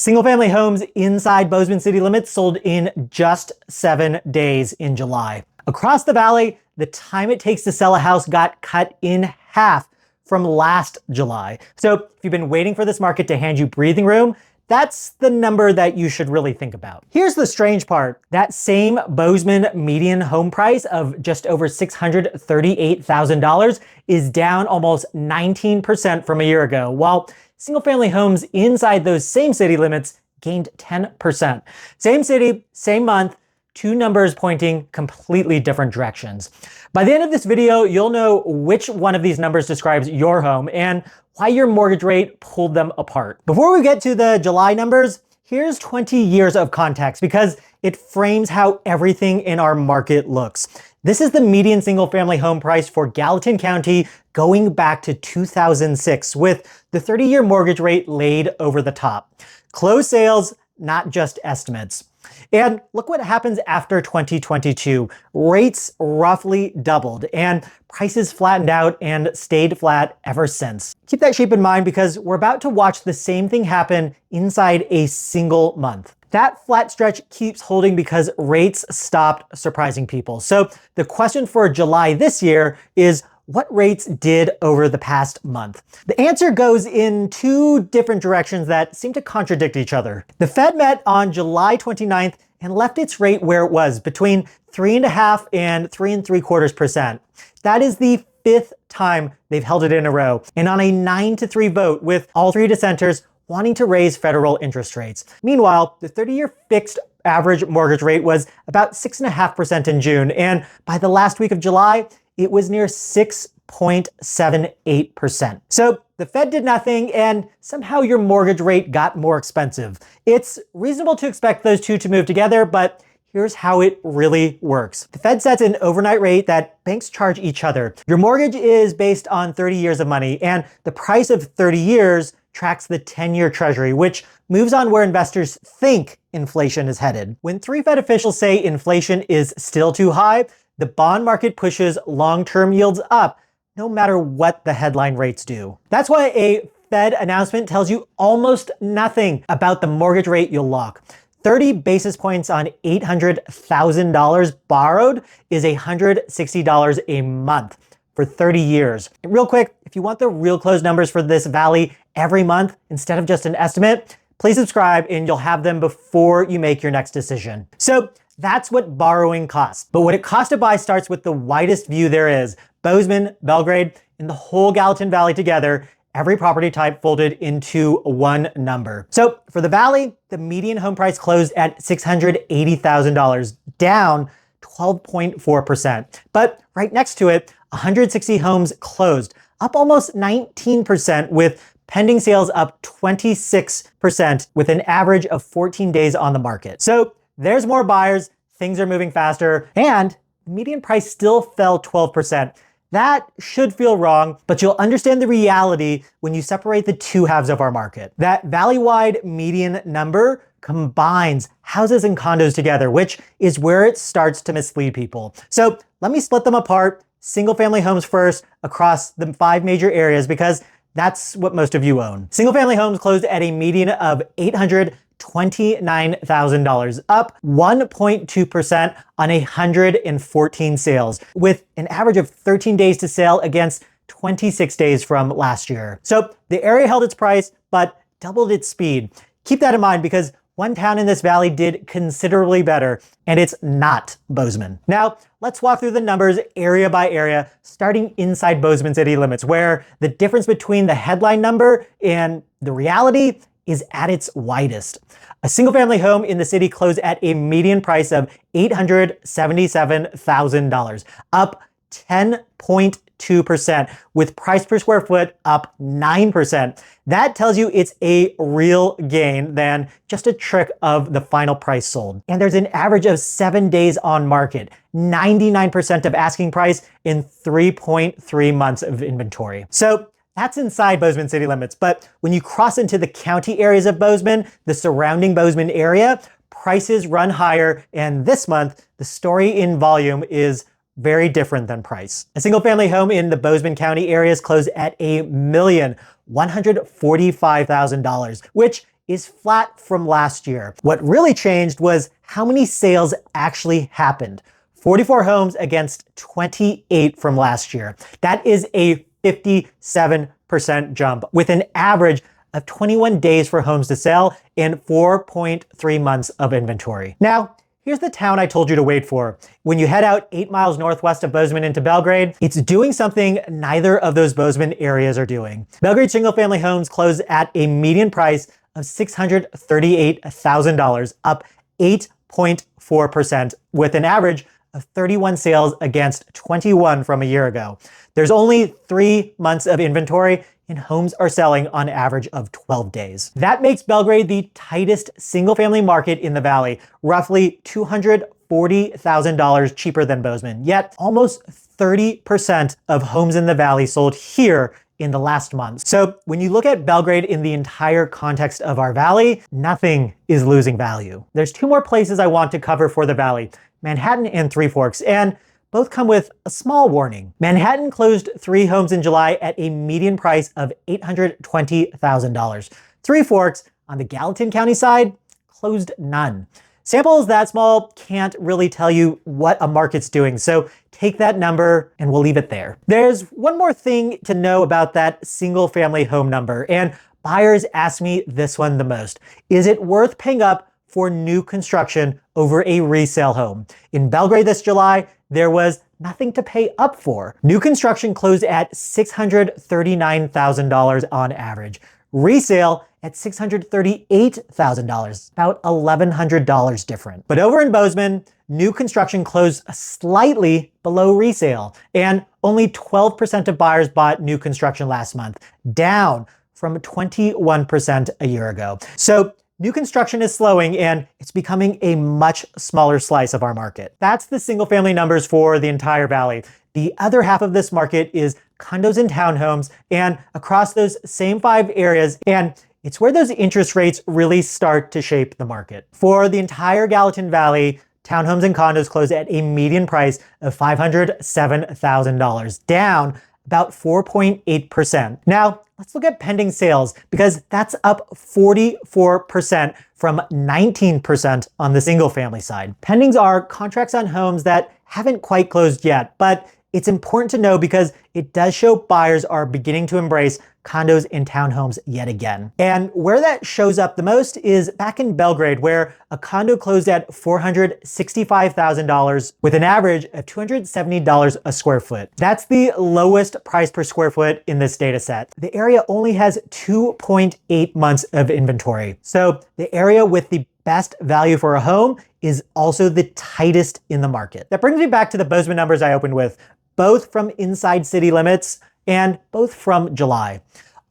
Single-family homes inside Bozeman city limits sold in just 7 days in July. Across the valley, the time it takes to sell a house got cut in half from last July. So if you've been waiting for this market to hand you breathing room, that's the number that you should really think about. Here's the strange part. That same Bozeman median home price of just over $638,000 is down almost 19% from a year ago, while single-family homes inside those same city limits gained 10%. Same city, same month, two numbers pointing completely different directions. By the end of this video, you'll know which one of these numbers describes your home and why your mortgage rate pulled them apart. Before we get to the July numbers, here's 20 years of context because it frames how everything in our market looks. This is the median single-family home price for Gallatin County going back to 2006, with the 30-year mortgage rate laid over the top. Closed sales, not just estimates. And look what happens after 2022. Rates roughly doubled and prices flattened out and stayed flat ever since. Keep that shape in mind because we're about to watch the same thing happen inside a single month. That flat stretch keeps holding because rates stopped surprising people. So the question for July this year is, what rates did over the past month? The answer goes in two different directions that seem to contradict each other. The Fed met on July 29th and left its rate where it was, between 3.5% and 3.75%. That is the fifth time they've held it in a row, and on a 9-3 vote, with all three dissenters wanting to raise federal interest rates. Meanwhile, the 30-year fixed average mortgage rate was about 6.5% in June, and by the last week of July, it was near 6.78%. So the Fed did nothing, and somehow your mortgage rate got more expensive. It's reasonable to expect those two to move together, but here's how it really works. The Fed sets an overnight rate that banks charge each other. Your mortgage is based on 30 years of money, and the price of 30 years tracks the 10-year treasury, which moves on where investors think inflation is headed. When three Fed officials say inflation is still too high, the bond market pushes long-term yields up, no matter what the headline rates do. That's why a Fed announcement tells you almost nothing about the mortgage rate you'll lock. 30 basis points on $800,000 borrowed is $160 a month for 30 years. And real quick, if you want the real close numbers for this valley every month instead of just an estimate, please subscribe and you'll have them before you make your next decision. So that's what borrowing costs. But what it costs to buy starts with the widest view there is. Bozeman, Belgrade, and the whole Gallatin Valley together, every property type folded into one number. So for the valley, the median home price closed at $680,000, down 12.4%. But right next to it, 160 homes closed, up almost 19%, with pending sales up 26%, with an average of 14 days on the market. So there's more buyers, things are moving faster, and the median price still fell 12%. That should feel wrong, but you'll understand the reality when you separate the two halves of our market. That valley-wide median number combines houses and condos together, which is where it starts to mislead people. So let me split them apart, single-family homes first, across the 5 major areas, because that's what most of you own. Single-family homes closed at a median of $829,000, up 1.2% on 114 sales, with an average of 13 days to sell against 26 days from last year. So the area held its price, but doubled its speed. Keep that in mind because one town in this valley did considerably better, and it's not Bozeman. Now, let's walk through the numbers area by area, starting inside Bozeman city limits, where the difference between the headline number and the reality is at its widest. A single-family home in the city closed at a median price of $877,000, up 10.2%, with price per square foot up 9%. That tells you it's a real gain than just a trick of the final price sold. And there's an average of 7 days on market, 99% of asking price in 3.3 months of inventory. So that's inside Bozeman city limits, but when you cross into the county areas of Bozeman, the surrounding Bozeman area, prices run higher, and this month, the story in volume is very different than price. A single-family home in the Bozeman County areas closed at $1,145,000, which is flat from last year. What really changed was how many sales actually happened. 44 homes against 28 from last year. That is a 57% jump, with an average of 21 days for homes to sell and 4.3 months of inventory. Now, here's the town I told you to wait for. When you head out 8 miles northwest of Bozeman into Belgrade, it's doing something neither of those Bozeman areas are doing. Belgrade single-family homes closed at a median price of $638,000, up 8.4%, with an average of 31 sales against 21 from a year ago. There's only 3 months of inventory, and homes are selling on average of 12 days. That makes Belgrade the tightest single-family market in the valley, roughly $240,000 cheaper than Bozeman. Yet almost 30% of homes in the valley sold here in the last month. So when you look at Belgrade in the entire context of our valley, nothing is losing value. There's 2 more places I want to cover for the valley: Manhattan and Three Forks, and both come with a small warning. Manhattan closed 3 homes in July at a median price of $820,000. Three Forks, on the Gallatin County side, closed none. Samples that small can't really tell you what a market's doing, so take that number and we'll leave it there. There's one more thing to know about that single family home number, and buyers ask me this one the most. Is it worth paying up for new construction over a resale home? In Belgrade this July, there was nothing to pay up for. New construction closed at $639,000 on average. Resale at $638,000, about $1,100 different. But over in Bozeman, new construction closed slightly below resale, and only 12% of buyers bought new construction last month, down from 21% a year ago. So new construction is slowing, and it's becoming a much smaller slice of our market. That's the single family numbers for the entire valley. The other half of this market is condos and townhomes, and across those same 5 areas, and it's where those interest rates really start to shape the market. For the entire Gallatin Valley, townhomes and condos closed at a median price of $507,000, down about 4.8%. Now, let's look at pending sales, because that's up 44% from 19% on the single family side. Pendings are contracts on homes that haven't quite closed yet, but it's important to know because it does show buyers are beginning to embrace condos and townhomes yet again. And where that shows up the most is back in Belgrade, where a condo closed at $465,000 with an average of $270 a square foot. That's the lowest price per square foot in this data set. The area only has 2.8 months of inventory. So the area with the best value for a home is also the tightest in the market. That brings me back to the Bozeman numbers I opened with, both from inside city limits and both from July.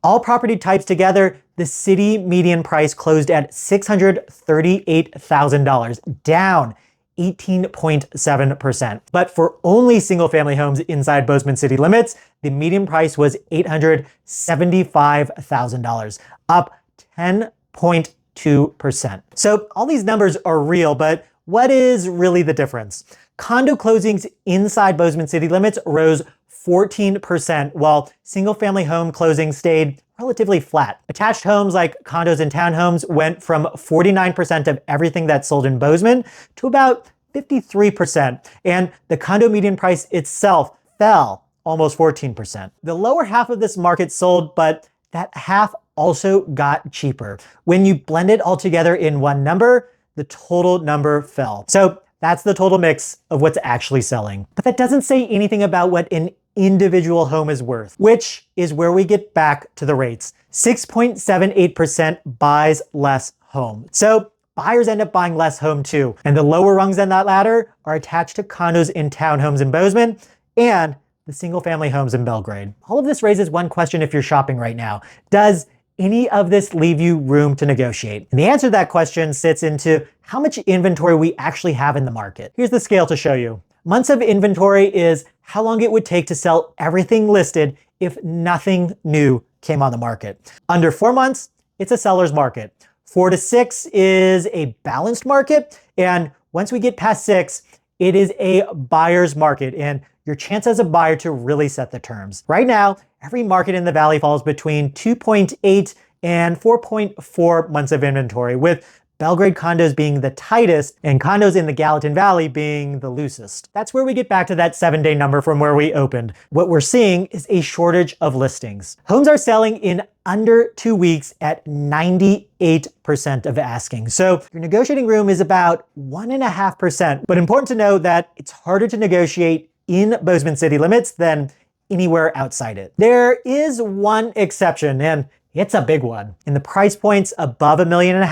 All property types together, the city median price closed at $638,000, down 18.7%. But for only single family homes inside Bozeman city limits, the median price was $875,000, up 10.2%. So all these numbers are real, but what is really the difference? Condo closings inside Bozeman city limits rose 14%, while single-family home closings stayed relatively flat. Attached homes like condos and townhomes went from 49% of everything that sold in Bozeman to about 53%, and the condo median price itself fell almost 14%. The lower half of this market sold, but that half also got cheaper. When you blend it all together in one number, the total number fell. So that's the total mix of what's actually selling. But that doesn't say anything about what an individual home is worth, which is where we get back to the rates. 6.78% buys less home. So buyers end up buying less home too. And the lower rungs on that ladder are attached to condos and townhomes in Bozeman and the single family homes in Belgrade. All of this raises one question if you're shopping right now. Does any of this leave you room to negotiate? And the answer to that question sits into how much inventory we actually have in the market. Here's the scale to show you. Months of inventory is how long it would take to sell everything listed if nothing new came on the market. Under 4 months, it's a seller's market. 4 to 6 is a balanced market. And once we get past 6, it is a buyer's market and your chance as a buyer to really set the terms. Right now, every market in the valley falls between 2.8 and 4.4 months of inventory, with Belgrade condos being the tightest and condos in the Gallatin Valley being the loosest. That's where we get back to that 7-day number from where we opened. What we're seeing is a shortage of listings. Homes are selling in under 2 weeks at 98% of asking. So your negotiating room is about 1.5%. But important to know that it's harder to negotiate in Bozeman city limits than anywhere outside it. There is one exception, and it's a big one. In the price points above $1.5 million,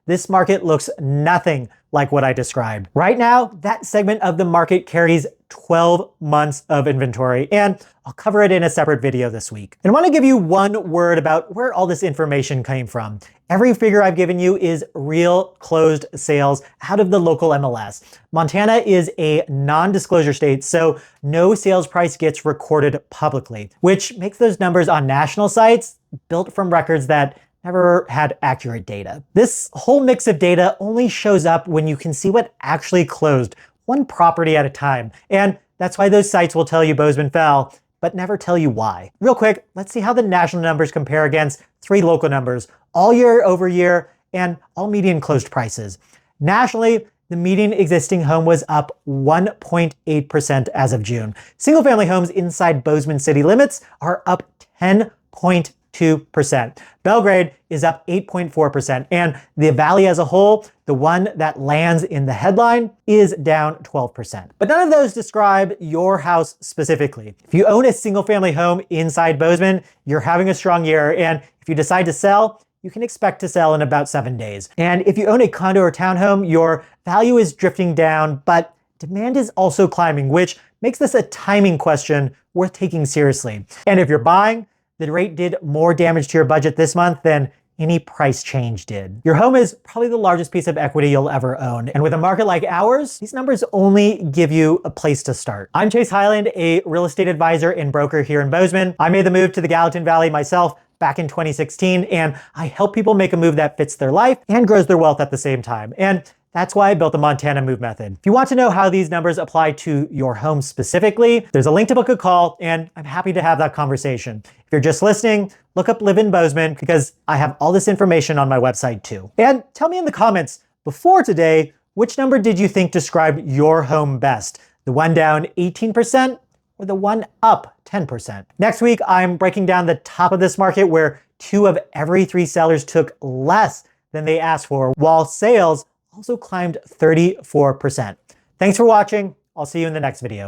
this market looks nothing like what I described. Right now, that segment of the market carries 12 months of inventory, and I'll cover it in a separate video this week. And I want to give you one word about where all this information came from. Every figure I've given you is real closed sales out of the local MLS. Montana is a non-disclosure state, so no sales price gets recorded publicly, which makes those numbers on national sites built from records that never had accurate data. This whole mix of data only shows up when you can see what actually closed, one property at a time. And that's why those sites will tell you Bozeman fell, but never tell you why. Real quick, let's see how the national numbers compare against 3 local numbers, all year over year, and all median closed prices. Nationally, the median existing home was up 1.8% as of June. Single-family homes inside Bozeman city limits are up 10.2%. Belgrade is up 8.4%, and the valley as a whole, the one that lands in the headline, is down 12%. But none of those describe your house specifically. If you own a single-family home inside Bozeman, you're having a strong year, and if you decide to sell, you can expect to sell in about 7 days. And if you own a condo or townhome, your value is drifting down, but demand is also climbing, which makes this a timing question worth taking seriously. And if you're buying, the rate did more damage to your budget this month than any price change did. Your home is probably the largest piece of equity you'll ever own. And with a market like ours, these numbers only give you a place to start. I'm Chase Highland, a real estate advisor and broker here in Bozeman. I made the move to the Gallatin Valley myself back in 2016, and I help people make a move that fits their life and grows their wealth at the same time. And that's why I built the Montana Move Method. If you want to know how these numbers apply to your home specifically, there's a link to book a call, and I'm happy to have that conversation. If you're just listening, look up Live in Bozeman, because I have all this information on my website too. And tell me in the comments, before today, which number did you think described your home best? The one down 18% or the one up 10%? Next week, I'm breaking down the top of this market where 2 of every 3 sellers took less than they asked for, while sales also climbed 34%. Thanks for watching. I'll see you in the next video.